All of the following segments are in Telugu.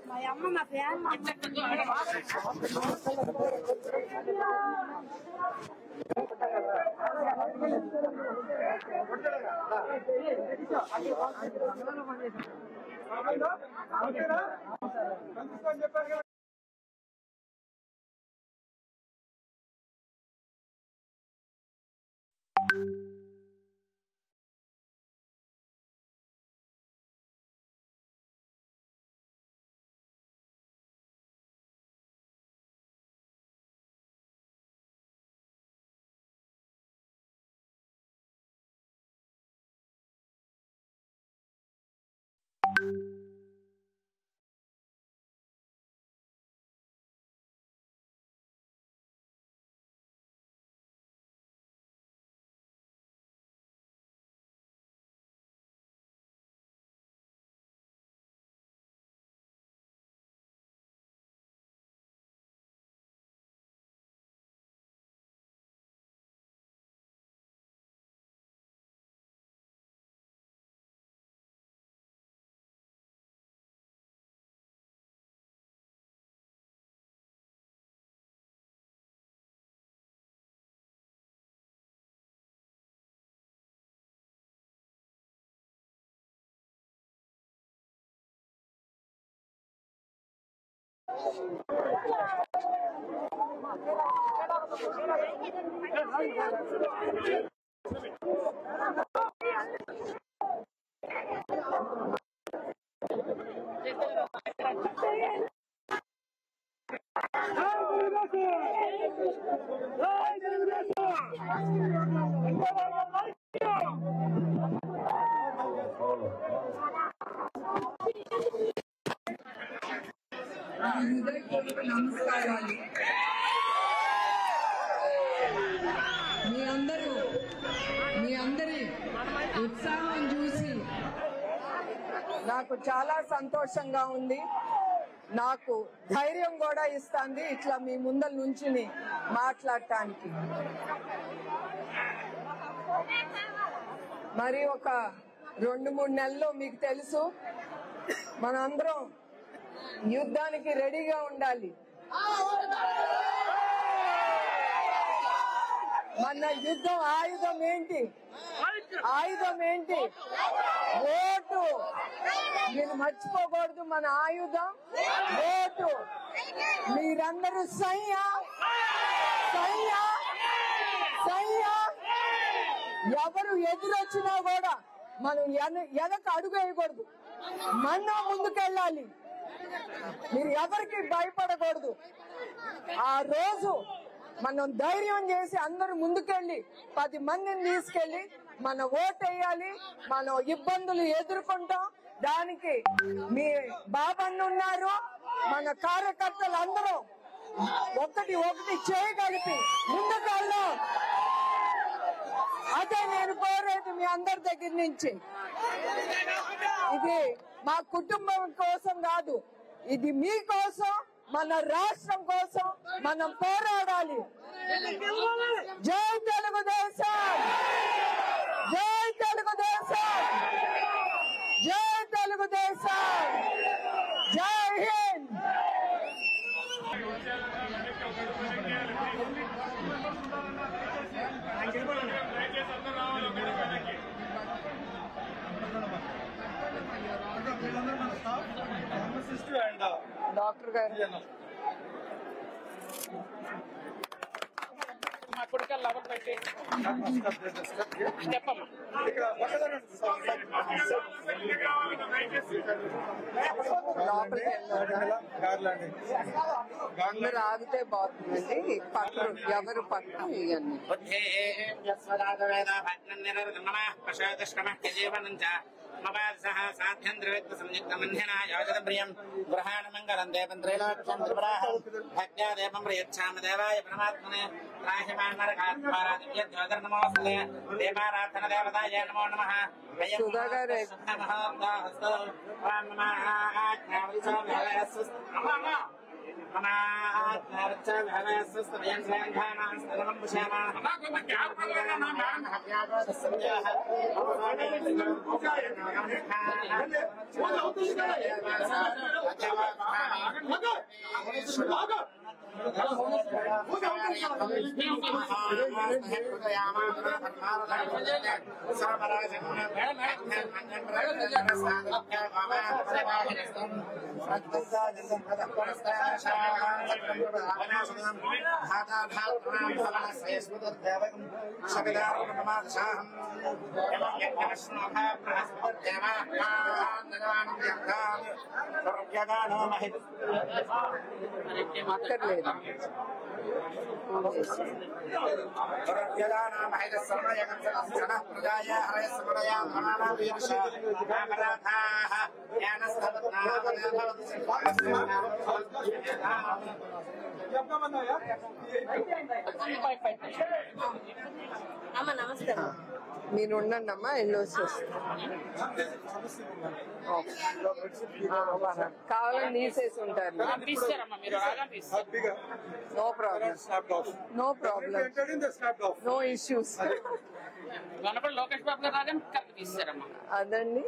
మా అమ్మ మా ఫ్యాన్ చెప్పారు. నమస్కారాలు. మీ అందరి ఉత్సాహం చూసి నాకు చాలా సంతోషంగా ఉంది. నాకు ధైర్యం కూడా ఇస్తుంది ఇట్లా మీ ముందల నుంచి మాట్లాడటానికి. మరి ఒక 2-3 నెలల్లో మీకు తెలుసు మనందరం యుద్ధానికి రెడీగా ఉండాలి. మన యుద్ధం ఆయుధం ఏంటి? ఓటు. మీరు మర్చిపోకూడదు, మన ఆయుధం ఓటు. మీరందరూ సయ్యా. ఎవరు ఎదురొచ్చినా కూడా మనం వెనక అడుగు వేయకూడదు, మనం ముందుకెళ్ళాలి. మీరు ఎవరికి భయపడకూడదు. ఆ రోజు మనం ధైర్యం చేసి అందరూ ముందుకెళ్ళి 10 మందిని తీసుకెళ్లి మన ఓటు వేయాలి. మనం ఇబ్బందులు ఎదుర్కొంటాం. దానికి మీ బాబన్న ఉన్నారు, మన కార్యకర్తలు అందరూ ఒకటి చేయగలిపి ముందుకెళ్దాం. అదే నేను కోరేది మీ అందరి దగ్గర నుంచి. ఇది మా కుటుంబం కోసం కాదు, ఇది మీకోసం, మన రాష్ట్రం కోసం మనం పోరాడాలి. జై తెలుగుదేశం, జై తెలుగుదేశం, జై తెలుగుదేశం, జై హింద్. డాక్టర్ గారు మా కొడుకు లవర్ పెట్టి చెప్పమ్మా. అందరు ఆగితే బాగుంటుందండి. పక్కన ఎవరు పక్కన ఇవన్నీ मपासः साध्यं द्रवित्व संयुक्तमन्यना योजनप्रियं गृहाणमङ्गलं देवं त्रैलोक्यं त्रिपुराः भक्त्या देवं प्रयच्छामि देवाय परमात्मने राहिमान्नरकात्मारादिव्यज्योतिर्नमोऽस्तुते देवाराधनदेवताय नमो नमः నమస్కారం. మీరు ఉండండమ్మా, ఎల్లు కావాలని తీసేసి ఉంటారు. No problem, no problem, no issues. Lokesh Babu garu రాగానే తీస్తారమ్మా. అదండి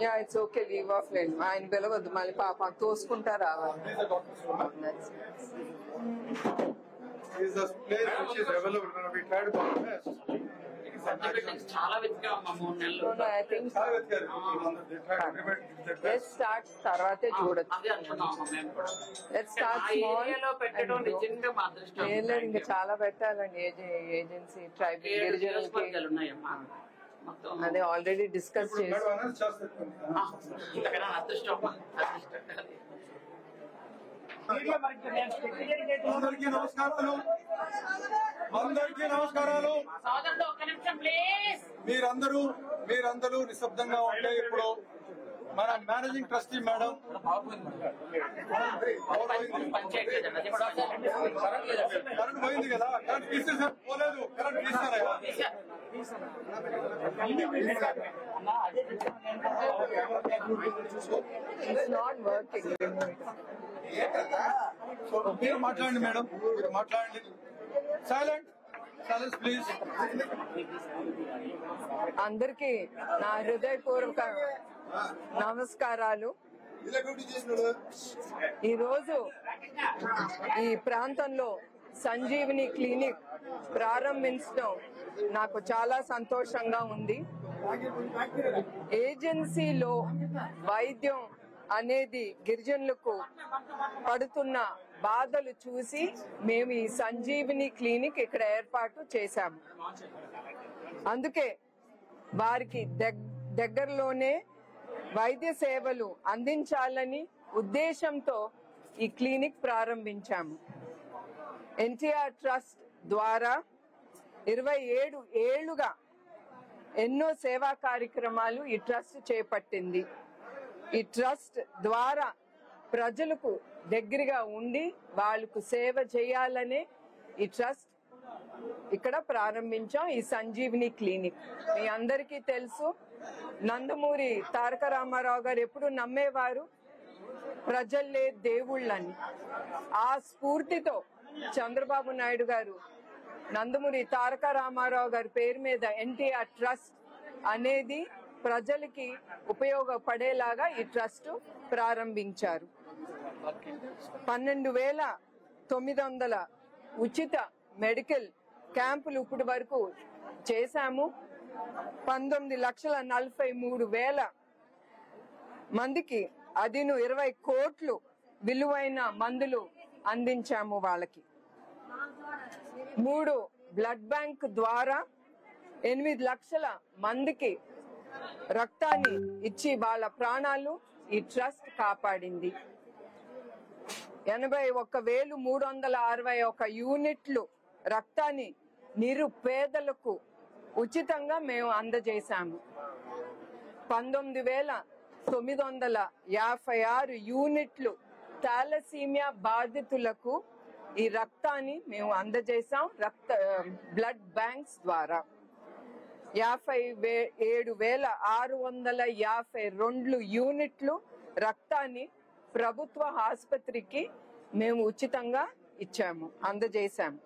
yeah, it's okay, leave off లేదు. ఆయన పిలవద్దు, మళ్ళీ పాప తోసుకుంటా రావాలి. చాలా వెతికామమ్మా 3 నెలలు. ఐ థింక్ లెట్స్ స్టార్ట్, తర్వాతే చూడొచ్చు. అదే అనుకున్నామమ్మా మేము కూడా. లెట్స్ స్టార్ట్ ఆ స్మాల్. ఏరియాలో పెట్టడం నిజంగా మా అదృష్టం. లేదు, ఇంకా చాలా పెట్టాలండి. ఏజెన్సీ ట్రైబల్ గిరిజనులకి నియోజకవర్గాలు ఉన్నాయమ్మా. మొత్తం అదే ఆల్రెడీ డిస్కస్ చేసి ఇంతకన్నా అదృష్టం అమ్మా, అదృష్టం. అందరికీ నమస్కారాలు. అందరికీ నమస్కారాలు. సోదరుడు ఒక్క నిమిషం ప్లీజ్. మీరందరూ నిశ్శబ్దంగా ఉంటే ఇప్పుడు మన మేనేజింగ్ ట్రస్టీ మేడం కరెంట్ పోయింది కదా, కరెంట్ తీసేసారు. పోలేదు, కరెంట్ తీసారా? It's not working. మీరు మాట్లాడండి మేడం, మీరు మాట్లాడండి. Silent, silence please. అందరికీ నా హృదయపూర్వక నమస్కారాలు. ఈరోజు ఈ ప్రాంతంలో సంజీవిని క్లినిక్ ప్రారంభించడం నాకు చాలా సంతోషంగా ఉంది. ఏజెన్సీలో వైద్యం అనేది గిరిజనులకు పడుతున్న బాధలు చూసి మేము ఈ సంజీవిని క్లినిక్ ఇక్కడ ఏర్పాటు చేశాము. అందుకే వారికి దగ్గరలోనే వైద్య సేవలు అందించాలని ఉద్దేశంతో ఈ క్లినిక్ ప్రారంభించాము. ఎన్టీఆర్ ట్రస్ట్ ద్వారా 27 ఏళ్లుగా ఎన్నో సేవా కార్యక్రమాలు ఈ ట్రస్ట్ చేపట్టింది. ఈ ట్రస్ట్ ద్వారా ప్రజలకు దగ్గరగా ఉండి వాళ్లకు సేవ చేయాలనే ఈ ట్రస్ట్ ఇక్కడ ప్రారంభించాం. ఈ సంజీవిని క్లినిక్ మీ అందరికీ తెలుసు. నందమూరి తారక రామారావు గారు ఎప్పుడు నమ్మేవారు ప్రజల్లే దేవుళ్ళని. ఆ స్ఫూర్తితో చంద్రబాబు నాయుడు గారు నందమూరి తారక రామారావు గారి పేరు మీద ఎన్టీఆర్ ట్రస్ట్ అనేది ప్రజలకి ఉపయోగపడేలాగా ఈ ట్రస్ట్ ప్రారంభించారు. 12,900 ఉచిత మెడికల్ క్యాంపులు ఇప్పటి వరకు చేశాము. 19,43,000 మందికి అదిను 20 కోట్లు విలువైన మందులు అందించాము. వాళ్ళకి 3 బ్లడ్ బ్యాంక్ ద్వారా 8 లక్షల మందికి రక్తాన్ని ఇచ్చి వాళ్ళ ప్రాణాలు ఈ ట్రస్ట్ కాపాడింది. 81,361 యూనిట్లు రక్తాన్ని నిరుపేదలకు ఉచితంగా మేము అందజేశాము. 19,956 యూనిట్లు థాలసీమియా బాధితులకు ఈ రక్తాన్ని మేము అందజేశాం బ్లడ్ బ్యాంక్స్ ద్వారా. 57,652 యూనిట్లు రక్తాన్ని ప్రభుత్వ ఆసుపత్రికి మేము ఉచితంగా అందజేశాము.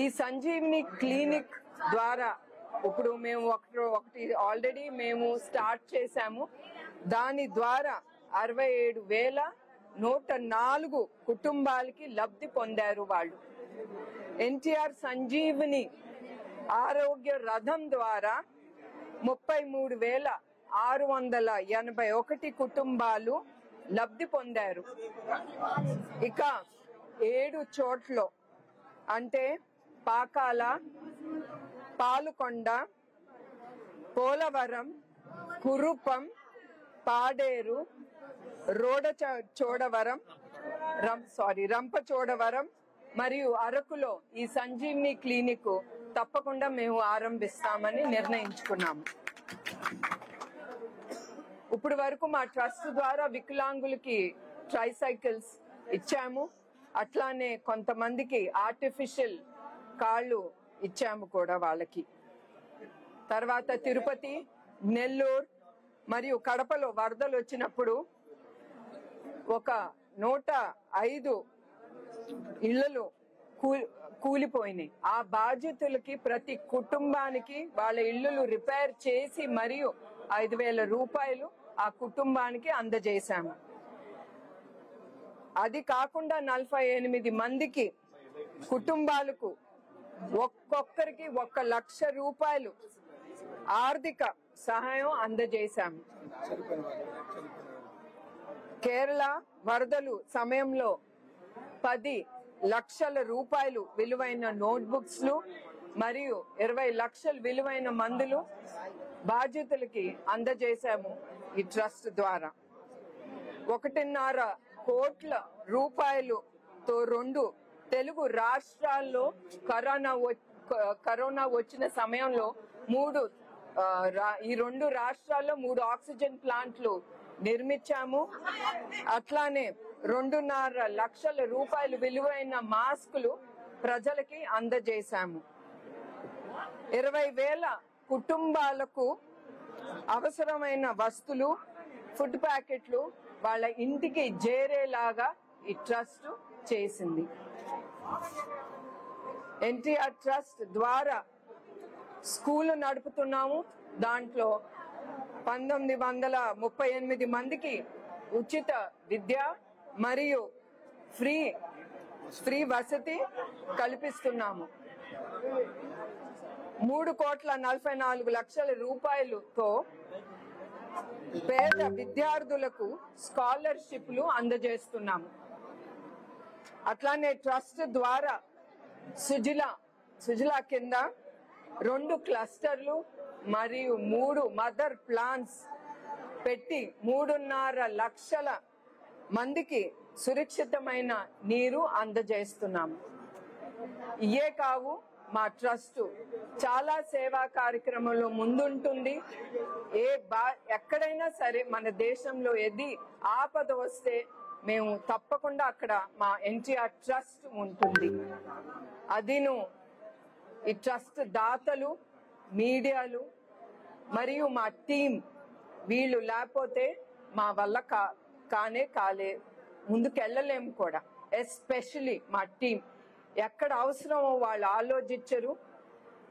ఈ సంజీవిని క్లినిక్ ద్వారా ఇప్పుడు మేము ఒకటి ఆల్రెడీ మేము స్టార్ట్ చేశాము. దాని ద్వారా 67,104 కుటుంబాలకి లబ్ధి పొందారు వాళ్ళు. ఎన్టీఆర్ సంజీవిని ఆరోగ్య రథం ద్వారా 33,681 కుటుంబాలు లబ్ధి పొందారు. ఇక 7 చోట్ల అంటే పాకాల, పాలుకొండ, పోలవరం, కురుపం, పాడేరు, రంపచోడవరం మరియు అరకులో ఈ సంజీవిని క్లినిక్ తప్పకుండా మేము ఆరంభిస్తామని నిర్ణయించుకున్నాము. ఇప్పుడు వరకు మా ట్రస్ట్ ద్వారా వికలాంగులకి ట్రైసైకిల్స్ ఇచ్చాము. అట్లానే కొంతమందికి ఆర్టిఫిషియల్ కాళ్ళు ఇచ్చాము కూడా వాళ్ళకి. తర్వాత తిరుపతి, నెల్లూరు మరియు కడపలో వరదలు వచ్చినప్పుడు 105 ఇళ్లలు కూలిపోయినాయి. ఆ బాధితులకి ప్రతి కుటుంబానికి వాళ్ళ ఇళ్లు రిపేర్ చేసి మరియు 5,000 రూపాయలు ఆ కుటుంబానికి అందజేశాము. అది కాకుండా 48 మందికి కుటుంబాలకు ఒక్కొక్కరికి 1,00,000 రూపాయలు ఆర్థిక సహాయం అందజేశాము. కేరళ వరదలు సమయంలో 10 లక్షల రూపాయలు విలువైన నోట్బుక్స్ మరియు 20 లక్షల విలువైన మందులు బాధితులకి అందజేశాము ఈ ట్రస్ట్ ద్వారా. 1.5 కోట్ల రూపాయలుతో 2 తెలుగు రాష్ట్రాల్లో కరోనా వచ్చిన సమయంలో ఈ 2 రాష్ట్రాల్లో 3 ఆక్సిజన్ ప్లాంట్లు నిర్మించాము. అట్లానే 2.5 లక్షల రూపాయలు విలువైన మాస్కులు ప్రజలకి అందజేశాము. 20,000 కుటుంబాలకు అవసరమైన వస్తువులు, ఫుడ్ ప్యాకెట్లు వాళ్ళ ఇంటికి చేరేలాగా ఈ ట్రస్ట్ చేసింది. ఎన్టీఆర్ ట్రస్ట్ ద్వారా స్కూల్ నడుపుతున్నాము. దాంట్లో 1938 మందికి ఉచిత విద్య మరియు ఫ్రీ వసతి కల్పిస్తున్నాము. 3,44,00,000 రూపాయలతో పేద విద్యార్థులకు స్కాలర్షిప్లు అందజేస్తున్నాము. అట్లానే ట్రస్ట్ ద్వారా సుజలా కింద 2 క్లస్టర్లు మరియు 3 మదర్ ప్లాన్స్ పెట్టి 3.5 లక్షల మందికి సురక్షితమైన నీరు అందజేస్తున్నాము. ఇయే కావు, మా ట్రస్ట్ చాలా సేవా కార్యక్రమంలో ముందుంటుంది. ఎక్కడైనా సరే మన దేశంలో ఏది ఆపద వస్తే మేము తప్పకుండా అక్కడ మా ఎన్టీఆర్ ట్రస్ట్ ఉంటుంది. అదిను ఈ ట్రస్ట్ దాతలు, మీడియాలు మరియు మా టీం వీళ్ళు లేకపోతే మా వల్ల కాలే ముందుకెళ్ళలేము కూడా. ఎస్పెషలీ మా టీం ఎక్కడ అవసరమో వాళ్ళు ఆలోచించరు,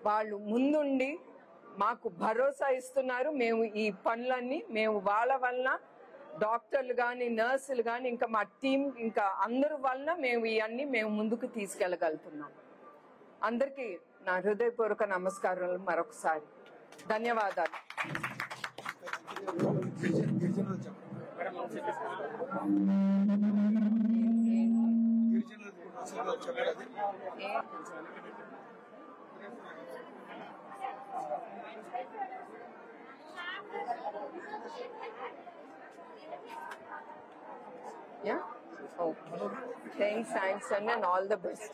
వాళ్ళు ముందుండి మాకు భరోసా ఇస్తున్నారు. మేము ఈ పనులన్నీ వాళ్ళ వలన, డాక్టర్లు కానీ, నర్సులు కానీ, ఇంకా మా టీం, ఇంకా అందరి వలన ఇవన్నీ ముందుకు తీసుకెళ్ళగలుగుతున్నాం. అందరికీ నా హృదయపూర్వక నమస్కారాలు మరొకసారి. ధన్యవాదాలు. Yeah? Okay. Thanks, and all the best.